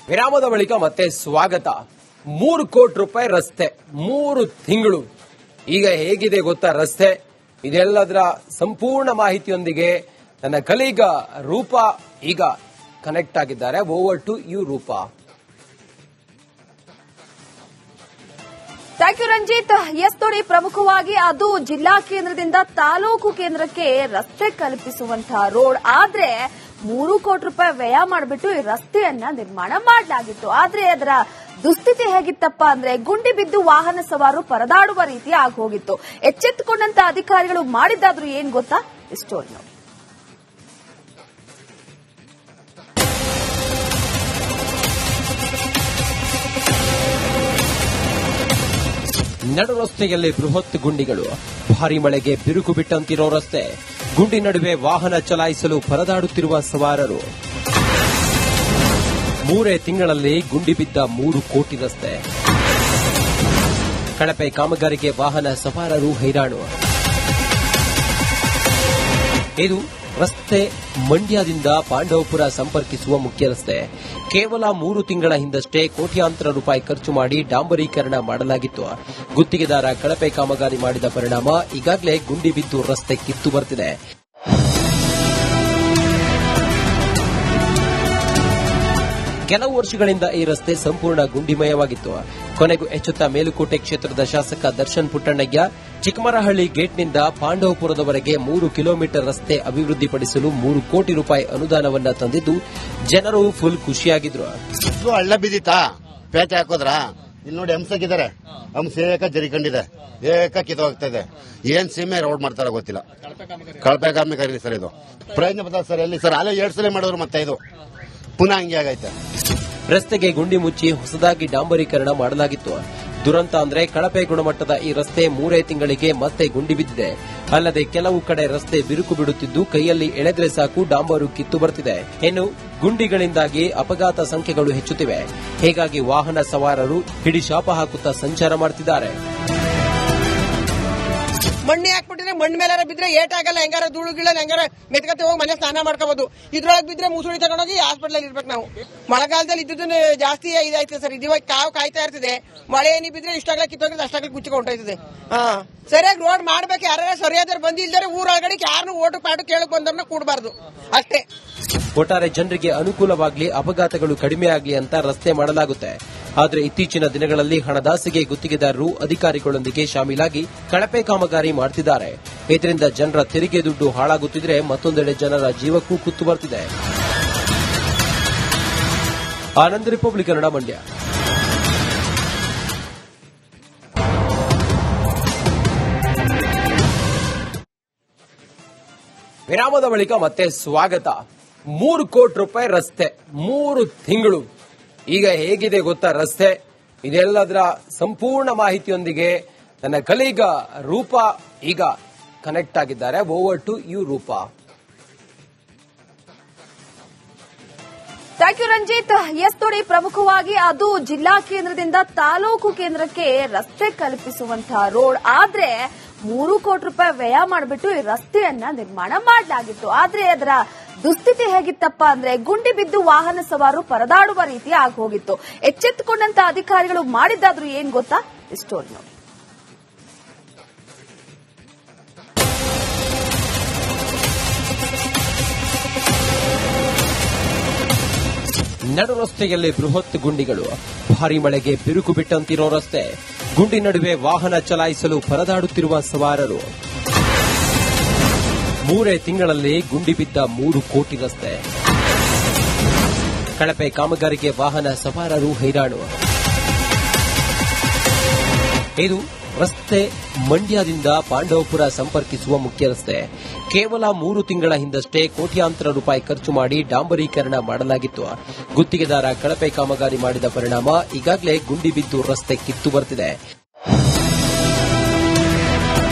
ವಿರಾಮದ ಬಳಿಕ ಮತ್ತೆ ಸ್ವಾಗತ. 3 ಕೋಟಿ ರೂಪಾಯಿ ರಸ್ತೆ, 3 ತಿಂಗಳು. ಈಗ ಹೇಗಿದೆ ಗೊತ್ತಾ ರಸ್ತೆ? ಇದೆಲ್ಲದರ ಸಂಪೂರ್ಣ ಮಾಹಿತಿಯೊಂದಿಗೆ ನನ್ನ ಕಲೀಗ ರೂಪಾ ಈಗ ಕನೆಕ್ಟ್ ಆಗಿದ್ದಾರೆ. Over to you Roopa. Thank you Ranjit. Yes ನೋಡಿ, ಪ್ರಮುಖವಾಗಿ ಅದು ಜಿಲ್ಲಾ ಕೇಂದ್ರದಿಂದ ತಾಲೂಕು ಕೇಂದ್ರಕ್ಕೆ ರಸ್ತೆ ಕಲ್ಪಿಸುವಂತಹ ರೋಡ್. ಆದ್ರೆ 3 ಕೋಟಿ ರೂಪಾಯಿ ವ್ಯಯ ಮಾಡಿಬಿಟ್ಟು ಈ ರಸ್ತೆಯನ್ನ ನಿರ್ಮಾಣ ಮಾಡಲಾಗಿತ್ತು. ಆದ್ರೆ ಅದರ ದುಸ್ಥಿತಿ ಹೇಗಿತ್ತಪ್ಪ ಅಂದ್ರೆ ಗುಂಡಿ ಬಿದ್ದು ವಾಹನ ಸವಾರರು ಪರದಾಡುವ ರೀತಿ ಆಗೋಗಿತ್ತು. ಎಚ್ಚೆತ್ತುಕೊಂಡಂತ ಅಧಿಕಾರಿಗಳು ಮಾಡಿದ್ದಾದ್ರೂ ಏನ್ ಗೊತ್ತಾ? ಸ್ಟೋರಿ ನೋಡಿ. ನಡು ರಸ್ತೆಯಲ್ಲಿ ಬೃಹತ್ ಗುಂಡಿಗಳು, ಭಾರಿ ಮಳೆಗೆ ಬಿರುಕು ಬಿಟ್ಟಂತಿರೋ ರಸ್ತೆ, ಗುಂಡಿ ನಡುವೆ ವಾಹನ ಚಲಾಯಿಸಲು ಪರದಾಡುತ್ತಿರುವ ಸವಾರರು. 3 ತಿಂಗಳಲ್ಲಿ ಗುಂಡಿ ಬಿದ್ದ 3 ಕೋಟಿ ರಸ್ತೆ. ಕಳಪೆ ಕಾಮಗಾರಿಗೆ ವಾಹನ ಸವಾರರು ಹೈರಾಣು. ಇದು ರಸ್ತೆ ಮಂಡ್ಯದಿಂದ ಪಾಂಡವಪುರ ಸಂಪರ್ಕಿಸುವ ಮುಖ್ಯ ರಸ್ತೆ. ಕೇವಲ 3 ತಿಂಗಳ ಹಿಂದಷ್ಟೇ ಕೋಟ್ಯಾಂತರ ರೂಪಾಯಿ ಖರ್ಚು ಮಾಡಿ ಡಾಂಬರೀಕರಣ ಮಾಡಲಾಗಿತ್ತು. ಗುತ್ತಿಗೆದಾರ ಕಳಪೆ ಕಾಮಗಾರಿ ಮಾಡಿದ ಪರಿಣಾಮ ಈಗಾಗಲೇ ಗುಂಡಿ ಬಿದ್ದು ರಸ್ತೆ ಕಿತ್ತು ಬರ್ತಿದೆ. ಕೆಲವು ವರ್ಷಗಳಿಂದ ಈ ರಸ್ತೆ ಸಂಪೂರ್ಣ ಗುಂಡಿಮಯವಾಗಿತ್ತು. ಕೊನೆಗೂ ಎಚ್ಚೆತ್ತ ಮೇಲುಕೋಟೆ ಕ್ಷೇತ್ರದ ಶಾಸಕ ದರ್ಶನ್ ಪುಟ್ಟಣ್ಣಯ್ಯ ಚಿಕ್ಕಮರಹಳ್ಳಿ ಗೇಟ್ನಿಂದ ಪಾಂಡವಪುರದವರೆಗೆ 3 ಕಿಲೋಮೀಟರ್ ರಸ್ತೆ ಅಭಿವೃದ್ಧಿಪಡಿಸಲು 3 ಕೋಟಿ ರೂಪಾಯಿ ಅನುದಾನವನ್ನ ತಂದಿದ್ದು ಜನರು ಫುಲ್ ಖುಷಿಯಾಗಿದ್ರು. ಹಳ್ಳ ಬಿದ್ದಿತ್ತಾ ಪೇಟೆ ಹಾಕೋದ್ರ ಇಲ್ಲಿ ನೋಡಿ ಹಂಸಕ್ಕಿದ್ದಾರೆ, ಹಂಸ ಏಕ ಜರಿಕೊಂಡಿದೆ, ಏಕ ಕಿತ್ತೋಗ್ತಾ ಇದೆ. ಏನ್ ಸೀಮೆ ರೋಡ್ ಮಾಡ್ತಾರ ಗೊತ್ತಿಲ್ಲ. ಕಳಪೆ ಕಾಮಗಾರಿ ಸರ್ ಇದು. ಪ್ರಯತ್ನ ಬರ್ತದೆ ಸರ್. ಎಲ್ಲಿ ಸರ್ ಅಲ್ಲೇ 2 ಸಲ ಮಾಡಿದ್ರು ಮತ್ತೆ ಇದು ಪುನಃ ಹಂಗೆ ಆಗೈತೆ. ರಸ್ತೆಗೆ ಗುಂಡಿ ಮುಚ್ಚಿ ಹೊಸದಾಗಿ ಡಾಂಬರೀಕರಣ ಮಾಡಲಾಗಿತ್ತು. ದುರಂತ ಅಂದ್ರೆ ಕಳಪೆ ಗುಣಮಟ್ಟದ ಈ ರಸ್ತೆ 3 ತಿಂಗಳಿಗೆ ಮತ್ತೆ ಗುಂಡಿ ಬಿದ್ದಿದೆ. ಅಲ್ಲದೆ ಕೆಲವು ಕಡೆ ರಸ್ತೆ ಬಿರುಕು ಬಿಡುತ್ತಿದ್ದು ಕೈಯಲ್ಲಿ ಎಳೆದ್ರೆ ಸಾಕು ಡಾಂಬರು ಕಿತ್ತು ಬರ್ತಿದೆ. ಇನ್ನು ಗುಂಡಿಗಳಿಂದಾಗಿ ಅಪಘಾತ ಸಂಖ್ಯೆಗಳು ಹೆಚ್ಚುತ್ತಿವೆ. ಹೀಗಾಗಿ ವಾಹನ ಸವಾರರು ಹಿಡಿಶಾಪ ಹಾಕುತ್ತಾ ಸಂಚಾರ ಮಾಡುತ್ತಿದ್ದಾರೆ. ಮಣ್ಣಿ ಹಾಕ್ಬಿಟ್ಟಿದ್ರೆ ಮಣ್ಣು ಮೇಲೆ ಬಿದ್ರೆ ಏಟಾಗಲ್ಲ. ಹೆಂಗಾರ ಧೂಳು ಗಿಳ ಹೆಂಗಾರ ಮೆತ್ಕತ್ತೆ ಹೋಗಿ ಮನೆ ಸ್ನಾನ ಮಾಡ್ಕೋಬಹುದು. ಇದ್ರೊಳಗೆ ಬಿದ್ರೆ ಮುಸುಳಿ ತಗೊಂಡೋಗಿ ಹಾಸ್ಪಿಟಲ್ ಇರ್ಬೇಕು ನಾವು. ಮಳೆಗಾಲದಲ್ಲಿ ಇದ್ದದ್ದು ಜಾಸ್ತಿ ಇದಾಯ್ತದೆ ಸರ್. ಇದು ಕಾವು ಕಾಯ್ತಾ ಇರ್ತದೆ. ಮಳೆ ಏನಿ ಬಿದ್ರೆ ಇಷ್ಟಾಗ್ಲೇ ಕಿತ್ತೋಗಿದ್ರೆ ಅಷ್ಟಾಗ್ಲೇ ಕುಚ್ಚಿಗೆ ಹೊಂಟೋಯ್ತದೆ. ಸರಿಯಾಗಿ ರೋಡ್ ಮಾಡ್ಬೇಕು. ಯಾರು ಸರಿಯಾದ್ರೆ ಬಂದಿಲ್ದರೆ ಊರೊಳಗಡೆ ಯಾರನ್ನು ಓಟು ಪಾಟು ಕೇಳಕ್ ಬಂದವ್ರನ್ನ ಕೂಡಬಾರ್ದು ಅಷ್ಟೇ. ಒಟ್ಟಾರೆ ಜನರಿಗೆ ಅನುಕೂಲವಾಗಲಿ, ಅಪಘಾತಗಳು ಕಡಿಮೆ ಆಗಲಿ ಅಂತ ರಸ್ತೆ ಮಾಡಲಾಗುತ್ತೆ. ಆದರೆ ಇತ್ತೀಚಿನ ದಿನಗಳಲ್ಲಿ ಹಣದಾಸೆಗೆ ಗುತ್ತಿಗೆದಾರರು ಅಧಿಕಾರಿಗಳೊಂದಿಗೆ ಶಾಮೀಲಾಗಿ ಕಳಪೆ ಕಾಮಗಾರಿ ಮಾಡುತ್ತಿದ್ದಾರೆ. ಇದರಿಂದ ಜನರ ತೆರಿಗೆ ದುಡ್ಡು ಹಾಳಾಗುತ್ತಿದ್ರೆ ಮತ್ತೊಂದೆಡೆ ಜನರ ಜೀವಕ್ಕೂ ಕುತ್ತು ಬರ್ತಿದೆ. ಆನಂದ್, ರಿಪಬ್ಲಿಕ್ ಕನ್ನಡ, ಮಂಡ್ಯ. ವಿರಾಮದ ಬಳಿಕ ಮತ್ತೆ ಸ್ವಾಗತ. 3 ಕೋಟಿ ರೂಪಾಯಿ ರಸ್ತೆ, 3 ತಿಂಗಳು. ಈಗ ಹೇಗಿದೆ ಗೊತ್ತಾ ರಸ್ತೆ? ಇದೆಲ್ಲದರ ಸಂಪೂರ್ಣ ಮಾಹಿತಿಯೊಂದಿಗೆ ನನ್ನ ಕಲೀಗ ರೂಪಾ ಈಗ ಕನೆಕ್ಟ್ ಆಗಿದ್ದಾರೆ. Over to you Roopa. Thank you Ranjit. Yes ನೋಡಿ, ಪ್ರಮುಖವಾಗಿ ಅದು ಜಿಲ್ಲಾ ಕೇಂದ್ರದಿಂದ ತಾಲೂಕು ಕೇಂದ್ರಕ್ಕೆ ರಸ್ತೆ ಕಲ್ಪಿಸುವಂತಹ ರೋಡ್. ಆದ್ರೆ 3 ಕೋಟಿ ರೂಪಾಯಿ ವ್ಯಯ ಮಾಡಿಬಿಟ್ಟು ಈ ರಸ್ತೆಯನ್ನ ನಿರ್ಮಾಣ ಮಾಡಲಾಗಿತ್ತು. ಆದ್ರೆ ಅದರ ದುಸ್ಥಿತಿ ಹೇಗಿತ್ತಪ್ಪ ಅಂದ್ರೆ ಗುಂಡಿ ಬಿದ್ದು ವಾಹನ ಸವಾರರು ಪರದಾಡುವ ರೀತಿ ಆಗೋಗಿತ್ತು. ಎಚ್ಚೆತ್ತುಕೊಂಡಂತ ಅಧಿಕಾರಿಗಳು ಮಾಡಿದ್ದಾದ್ರೂ ಏನ್ ಗೊತ್ತಾ? ಸ್ಟೋರಿ ನೋಡಿ. ನಡು ರಸ್ತೆಯಲ್ಲಿ ಬೃಹತ್ ಗುಂಡಿಗಳು, ಭಾರಿ ಮಳೆಗೆ ಬಿರುಕು ಬಿಟ್ಟಂತಿರೋ ರಸ್ತೆ, ಗುಂಡಿ ನಡುವೆ ವಾಹನ ಚಲಾಯಿಸಲು ಪರದಾಡುತ್ತಿರುವ ಸವಾರರು. 3 ತಿಂಗಳಲ್ಲಿ ಗುಂಡಿ ಬಿದ್ದ 3 ಕೋಟಿ ರಸ್ತೆ. ಕಳಪೆ ಕಾಮಗಾರಿಗೆ ವಾಹನ ಸವಾರರು ಹೈರಾಣು. ಇದು ರಸ್ತೆ ಮಂಡ್ಯದಿಂದ ಪಾಂಡವಪುರ ಸಂಪರ್ಕಿಸುವ ಮುಖ್ಯ ರಸ್ತೆ. ಕೇವಲ 3 ತಿಂಗಳ ಹಿಂದಷ್ಟೇ ಕೋಟ್ಯಾಂತರ ರೂಪಾಯಿ ಖರ್ಚು ಮಾಡಿ ಡಾಂಬರೀಕರಣ ಮಾಡಲಾಗಿತ್ತು. ಗುತ್ತಿಗೆದಾರ ಕಳಪೆ ಕಾಮಗಾರಿ ಮಾಡಿದ ಪರಿಣಾಮ ಈಗಾಗಲೇ ಗುಂಡಿ ಬಿದ್ದು ರಸ್ತೆ ಕಿತ್ತು ಬರ್ತಿದೆ.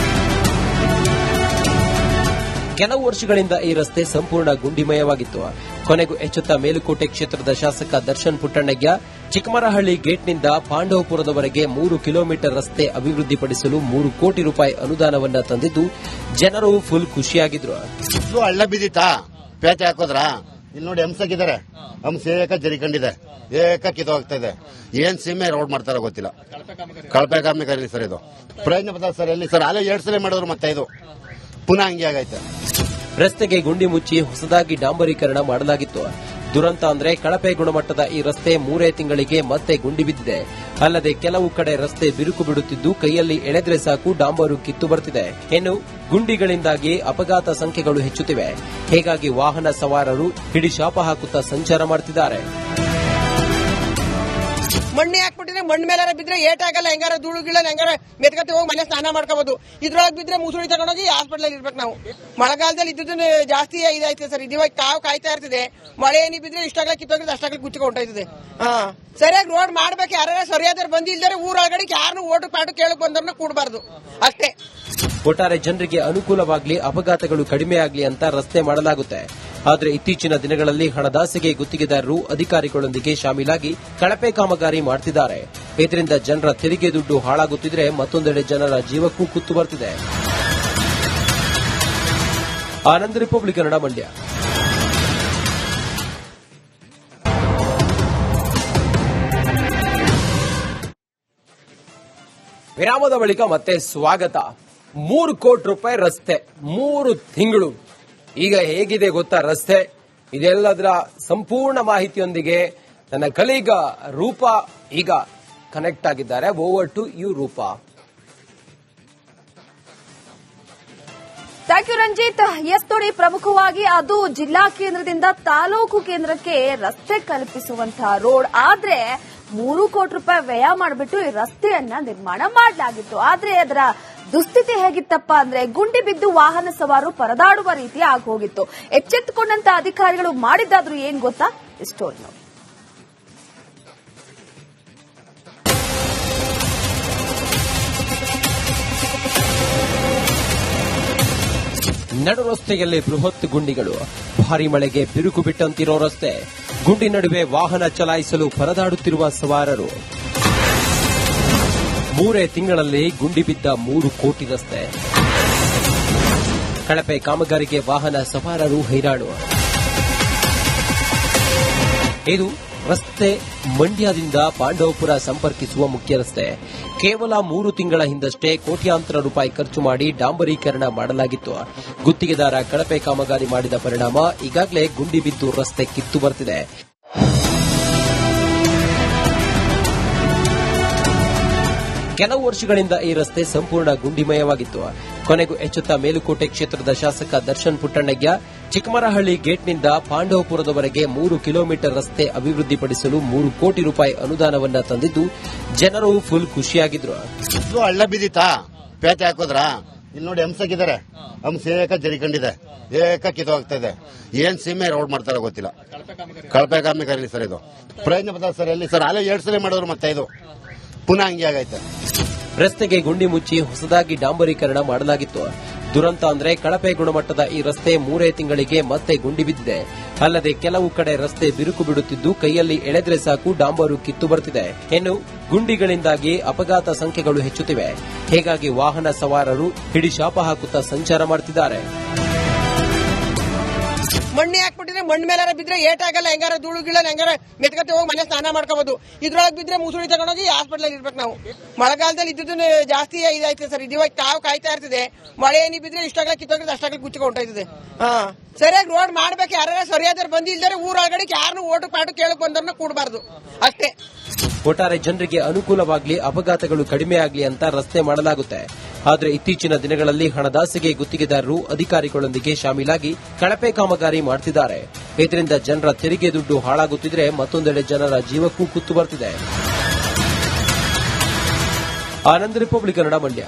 ಕೆಲವು ವರ್ಷಗಳಿಂದ ಈ ರಸ್ತೆ ಸಂಪೂರ್ಣ ಗುಂಡಿಮಯವಾಗಿತ್ತು. ಕೊನೆಗೂ ಎಚ್ಚೆತ್ತ ಮೇಲುಕೋಟೆ ಕ್ಷೇತ್ರದ ಶಾಸಕ ದರ್ಶನ್ ಪುಟ್ಟಣ್ಣಯ್ಯ ಚಿಕ್ಕಮರಹಳ್ಳಿ ಗೇಟ್ನಿಂದ ಪಾಂಡವಪುರದವರೆಗೆ 3 ಕಿಲೋಮೀಟರ್ ರಸ್ತೆ ಅಭಿವೃದ್ಧಿಪಡಿಸಲು 3 ಕೋಟಿ ರೂಪಾಯಿ ಅನುದಾನವನ್ನ ತಂದಿದ್ದು ಜನರು ಫುಲ್ ಖುಷಿಯಾಗಿದ್ರು. ಹಳ್ಳ ಬಿದ್ದಿತ್ತಾ ಪೇಟೆ ಹಾಕೋದ್ರ ಇಲ್ಲಿ ನೋಡಿ ಹಂಸಕ್ಕಿದ್ದಾರೆ ಹಂಸ ಏಕ ಜರಿಕೊಂಡಿದೆ ಏಕ ಕಿತ್ತೋಗ್ತಾ ಇದೆ ಏನ್ ಸೀಮೆ ರೋಡ್ ಮಾಡ್ತಾರೋ ಗೊತ್ತಿಲ್ಲ ಕಳಪೆ ಕಾಮಗಾರಿ ಸರ್ ಇದು ಪ್ರಯತ್ನ ಪದ ಸರ್ ಎಲ್ಲಿ ಸರ್ ಅಲ್ಲೇ 2 ಸಲ ಮಾಡಿದ್ರು ಮತ್ತೆ ಇದು ಪುನಃ ಹಂಗೆ ಆಗೈತೆ ರಸ್ತೆಗೆ ಗುಂಡಿ ಮುಚ್ಚಿ ಹೊಸದಾಗಿ ಡಾಂಬರೀಕರಣ ಮಾಡಲಾಗಿತ್ತು. ದುರಂತ ಅಂದ್ರೆ ಕಳಪೆ ಗುಣಮಟ್ಟದ ಈ ರಸ್ತೆ 3 ತಿಂಗಳಿಗೆ ಮತ್ತೆ ಗುಂಡಿ ಬಿದ್ದಿದೆ. ಅಲ್ಲದೆ ಕೆಲವು ಕಡೆ ರಸ್ತೆ ಬಿರುಕು ಬಿಡುತ್ತಿದ್ದು ಕೈಯಲ್ಲಿ ಎಳೆದ್ರೆ ಸಾಕು ಡಾಂಬರು ಕಿತ್ತು ಬರ್ತಿದೆ. ಇನ್ನು ಗುಂಡಿಗಳಿಂದಾಗಿ ಅಪಘಾತ ಸಂಖ್ಯೆಗಳು ಹೆಚ್ಚುತ್ತಿವೆ. ಹೀಗಾಗಿ ವಾಹನ ಸವಾರರು ಹಿಡಿಶಾಪ ಹಾಕುತ್ತಾ ಸಂಚಾರ ಮಾಡುತ್ತಿದ್ದಾರೆ. ಮಣ್ಣೆ ಹಾಕ್ಬಿಟ್ಟಿದ್ರೆ ಮಣ್ಣು ಮೇಲೆ ಬಿದ್ರೆ ಏಟಾಗಲ್ಲ, ಹೆಂಗಾರ ಧೂಳು ಗಿಳ ಹೆಂಗಾರ ಮೆತ್ಕತ್ತೆ ಹೋಗಿ ಮನೆ ಸ್ನಾನ ಮಾಡ್ಕೋಬಹುದು. ಇದ್ರೊಳಗೆ ಬಿದ್ರೆ ಮುಸುಳಿ ತಗೊಂಡೋಗಿ ಹಾಸ್ಪಿಟಲ್ ಇರ್ಬೇಕು ನಾವು. ಮಳೆಗಾಲದಲ್ಲಿ ಇದ್ದದ್ದು ಜಾಸ್ತಿ ಇದಾಯ್ತದೆ ಸರ್. ಇದು ಇವಾಗ ಕಾವು ಕಾಯ್ತಾ ಇರ್ತದೆ. ಮಳೆ ಏನಿ ಬಿದ್ರೆ ಇಷ್ಟಾಗ್ಲ ಕಿತ್ತೋಗಿದ್ರೆ ಅಷ್ಟಾಗ್ಲಿ ಗುಚ್ಚಿಗೆ ಹೊಂಟೋಯ್ತದೆ. ಸರಿಯಾಗಿ ರೋಡ್ ಮಾಡ್ಬೇಕು. ಯಾರು ಸರಿಯಾದ ಬಂದಿಲ್ದರೆ ಊರೊಳಗಡೆ ಯಾರನ್ನು ಓಟು ಪಾಟು ಕೇಳಕ್ ಬಂದವ್ರನ್ನ ಕೂಡಬಾರ್ದು ಅಷ್ಟೇ. ಒಟ್ಟಾರೆ ಜನರಿಗೆ ಅನುಕೂಲವಾಗಲಿ, ಅಪಘಾತಗಳು ಕಡಿಮೆಯಾಗಲಿ ಅಂತ ರಸ್ತೆ ಮಾಡಲಾಗುತ್ತೆ. ಆದರೆ ಇತ್ತೀಚಿನ ದಿನಗಳಲ್ಲಿ ಹಣದಾಸೆಗೆ ಗುತ್ತಿಗೆದಾರರು ಅಧಿಕಾರಿಗಳೊಂದಿಗೆ ಶಾಮೀಲಾಗಿ ಕಳಪೆ ಕಾಮಗಾರಿ ಮಾಡುತ್ತಿದ್ದಾರೆ. ಇದರಿಂದ ಜನರ ತೆರಿಗೆ ದುಡ್ಡು ಹಾಳಾಗುತ್ತಿದ್ರೆ ಮತ್ತೊಂದೆಡೆ ಜನರ ಜೀವಕ್ಕೂ ಕುತ್ತು ಬರ್ತಿದೆ. ಆನಂದ್ ರಿಪಬ್ಲಿಕ್ ಕನ್ನಡ, ಮಂಡ್ಯ. ವಿರಾಮದ ಬಳಿಕ ಮತ್ತೆ ಸ್ವಾಗತ. 3 ಕೋಟಿ ರೂಪಾಯಿ ರಸ್ತೆ, 3 ತಿಂಗಳು. ಈಗ ಹೇಗಿದೆ ಗೊತ್ತಾ ರಸ್ತೆ? ಇದೆಲ್ಲದರ ಸಂಪೂರ್ಣ ಮಾಹಿತಿಯೊಂದಿಗೆ ನನ್ನ ಕಲೀಗ ರೂಪಾ ಈಗ ಕನೆಕ್ಟ್ ಆಗಿದ್ದಾರೆ. Over to you Roopa. Thank you Ranjit. Yes ನೋಡಿ, ಪ್ರಮುಖವಾಗಿ ಅದು ಜಿಲ್ಲಾ ಕೇಂದ್ರದಿಂದ ತಾಲೂಕು ಕೇಂದ್ರಕ್ಕೆ ರಸ್ತೆ ಕಲ್ಪಿಸುವಂತಹ ರೋಡ್. ಆದ್ರೆ 3 ಕೋಟಿ ರೂಪಾಯಿ ವ್ಯಯ ಮಾಡಿಬಿಟ್ಟು ಈ ರಸ್ತೆಯನ್ನ ನಿರ್ಮಾಣ ಮಾಡಲಾಗಿತ್ತು. ಆದ್ರೆ ಅದರ ದುಸ್ಥಿತಿ ಹೇಗಿತ್ತಪ್ಪ ಅಂದ್ರೆ ಗುಂಡಿ ಬಿದ್ದು ವಾಹನ ಸವಾರರು ಪರದಾಡುವ ರೀತಿ ಆಗೋಗಿತ್ತು. ಎಚ್ಚೆತ್ತುಕೊಂಡಂತ ಅಧಿಕಾರಿಗಳು ಮಾಡಿದ್ದಾದ್ರೂ ಏನ್ ಗೊತ್ತಾ? ಸ್ಟೋರಿ ನೋಡಿ. ನಡು ರಸ್ತೆಯಲ್ಲಿ ಬೃಹತ್ ಗುಂಡಿಗಳು, ಭಾರಿ ಮಳೆಗೆ ಬಿರುಕು ಬಿಟ್ಟಂತಿರೋ ರಸ್ತೆ, ಗುಂಡಿ ನಡುವೆ ವಾಹನ ಚಲಾಯಿಸಲು ಪರದಾಡುತ್ತಿರುವ ಸವಾರರು. 3 ತಿಂಗಳಲ್ಲಿ ಗುಂಡಿ ಬಿದ್ದ 3 ಕೋಟಿ ರಸ್ತೆ. ಕಳಪೆ ಕಾಮಗಾರಿಗೆ ವಾಹನ ಸವಾರರು ಹೈರಾಣು. ಇದು ರಸ್ತೆ ಮಂಡ್ಯದಿಂದ ಪಾಂಡವಪುರ ಸಂಪರ್ಕಿಸುವ ಮುಖ್ಯ ರಸ್ತೆ. ಕೇವಲ 3 ತಿಂಗಳ ಹಿಂದಷ್ಟೇ ಕೋಟ್ಯಾಂತರ ರೂಪಾಯಿ ಖರ್ಚು ಮಾಡಿ ಡಾಂಬರೀಕರಣ ಮಾಡಲಾಗಿತ್ತು. ಗುತ್ತಿಗೆದಾರ ಕಳಪೆ ಕಾಮಗಾರಿ ಮಾಡಿದ ಪರಿಣಾಮ ಈಗಾಗಲೇ ಗುಂಡಿ ಬಿದ್ದು ರಸ್ತೆ ಕಿತ್ತು ಬರ್ತಿದೆ. ಕೆಲವು ವರ್ಷಗಳಿಂದ ಈ ರಸ್ತೆ ಸಂಪೂರ್ಣ ಗುಂಡಿಮಯವಾಗಿತ್ತು. ಕೊನೆಗೂ ಎಚ್ಚೆತ್ತ ಮೇಲುಕೋಟೆ ಕ್ಷೇತ್ರದ ಶಾಸಕ ದರ್ಶನ್ ಪುಟ್ಟಣ್ಣಯ್ಯ ಚಿಕ್ಕಮರಹಳ್ಳಿ ಗೇಟ್ನಿಂದ ಪಾಂಡವಪುರದವರೆಗೆ 3 ಕಿಲೋಮೀಟರ್ ರಸ್ತೆ ಅಭಿವೃದ್ಧಿಪಡಿಸಲು 3 ಕೋಟಿ ರೂಪಾಯಿ ಅನುದಾನವನ್ನ ತಂದಿದ್ದು ಜನರು ಫುಲ್ ಖುಷಿಯಾಗಿದ್ರು. ಇದು ಹಳ್ಳ ಬಿದ್ದಿತ್ತಾ ಪೇಟೆ ಹಾಕೋದ್ರ? ಇಲ್ಲಿ ನೋಡಿ ಹಂಸಕ್ಕಿದ್ದಾರೆ ಹಂಸ ಏಕ ಜರಿಕೊಂಡಿದೆ ಏಕ ಕಿತ್ತೋಗ್ತಾ ಇದೆ. ಏನ್ ಸೀಮೆ ರೋಡ್ ಮಾಡ್ತಾರೋ ಗೊತ್ತಿಲ್ಲ ಕಳಪೆ ಕಾಮಗಾರಿ ಸರ್ ಇದು ಪ್ರಯತ್ನ ಪದ ಸರ್ ಎಲ್ಲಿ ಸರ್ ಅಲ್ಲೇ 2 ಸಲ ಮಾಡಿದ್ರು ಮತ್ತೆ ಇದು ಪುನಃ ಹಂಗೆ ಆಗೈತೆ. ರಸ್ತೆಗೆ ಗುಂಡಿ ಮುಚ್ಚಿ ಹೊಸದಾಗಿ ಡಾಂಬರೀಕರಣ ಮಾಡಲಾಗಿತ್ತು. ದುರಂತ ಅಂದ್ರೆ ಕಳಪೆ ಗುಣಮಟ್ಟದ ಈ ರಸ್ತೆ 3 ತಿಂಗಳಿಗೆ ಮತ್ತೆ ಗುಂಡಿ ಬಿದ್ದಿದೆ. ಅಲ್ಲದೆ ಕೆಲವು ಕಡೆ ರಸ್ತೆ ಬಿರುಕು ಬಿಡುತ್ತಿದ್ದು ಕೈಯಲ್ಲಿ ಎಳೆದ್ರೆ ಸಾಕು ಡಾಂಬರು ಕಿತ್ತು ಬರ್ತಿದೆ. ಇನ್ನು ಗುಂಡಿಗಳಿಂದಾಗಿ ಅಪಘಾತ ಸಂಖ್ಯೆಗಳು ಹೆಚ್ಚುತ್ತಿವೆ. ಹೀಗಾಗಿ ವಾಹನ ಸವಾರರು ಹಿಡಿಶಾಪ ಹಾಕುತ್ತಾ ಸಂಚಾರ ಮಾಡುತ್ತಿದ್ದಾರೆ. ಮಣ್ಣೆ ಹಾಕ್ಬಿಟ್ಟಿದ್ರೆ ಮಣ್ಣು ಮೇಲೆ ಬಿದ್ರೆ ಏಟಾಗಲ್ಲ, ಹೆಂಗಾರ ಧೂಳು ಗಿಳ ಹೆಂಗಾರ ಮೆತ್ಕತ್ತೆ ಹೋಗಿ ಮನೆ ಸ್ನಾನ ಮಾಡ್ಕೋಬಹುದು. ಇದ್ರೊಳಗೆ ಬಿದ್ರೆ ಮುಸುಳಿ ತಗೊಂಡೋಗಿ ಹಾಸ್ಪಿಟಲ್ ಇರ್ಬೇಕು ನಾವು. ಮಳೆಗಾಲದಲ್ಲಿ ಇದ್ದದ್ದು ಜಾಸ್ತಿ ಇದಾಯ್ತದೆ ಸರ್. ಇದು ಇವಾಗ ಕಾವು ಕಾಯ್ತಾ ಇರ್ತದೆ. ಮಳೆ ಏನಿ ಬಿದ್ರೆ ಇಷ್ಟಾಗ್ಲ ಕಿತ್ತೋಗಿದ್ರೆ ಅಷ್ಟಾಗ್ಲಿ ಗುಚ್ಚಿಗೆ ಹೊಂಟೋಯ್ತದೆ. ಸರಿಯಾಗಿ ರೋಡ್ ಮಾಡ್ಬೇಕು. ಯಾರು ಸರಿಯಾದ ಬಂದಿಲ್ದರೆ ಊರೊಳಗಡೆ ಯಾರನ್ನು ಓಟು ಪಾಟು ಕೇಳಕ್ ಬಂದವ್ರನ್ನ ಕೂಡಬಾರ್ದು ಅಷ್ಟೇ. ಒಟ್ಟಾರೆ ಜನರಿಗೆ ಅನುಕೂಲವಾಗಲಿ, ಅಪಘಾತಗಳು ಕಡಿಮೆಯಾಗಲಿ ಅಂತ ರಸ್ತೆ ಮಾಡಲಾಗುತ್ತೆ. ಆದರೆ ಇತ್ತೀಚಿನ ದಿನಗಳಲ್ಲಿ ಹಣದಾಸೆಗೆ ಗುತ್ತಿಗೆದಾರರು ಅಧಿಕಾರಿಗಳೊಂದಿಗೆ ಶಾಮೀಲಾಗಿ ಕಳಪೆ ಕಾಮಗಾರಿ ಮಾಡುತ್ತಿದ್ದಾರೆ. ಇದರಿಂದ ಜನರ ತೆರಿಗೆ ದುಡ್ಡು ಹಾಳಾಗುತ್ತಿದ್ರೆ ಮತ್ತೊಂದೆಡೆ ಜನರ ಜೀವಕ್ಕೂ ಕುತ್ತು ಬರ್ತಿದೆ. ಆನಂದ್ ರಿಪಬ್ಲಿಕ್ ಕನ್ನಡ, ಮಂಡ್ಯ.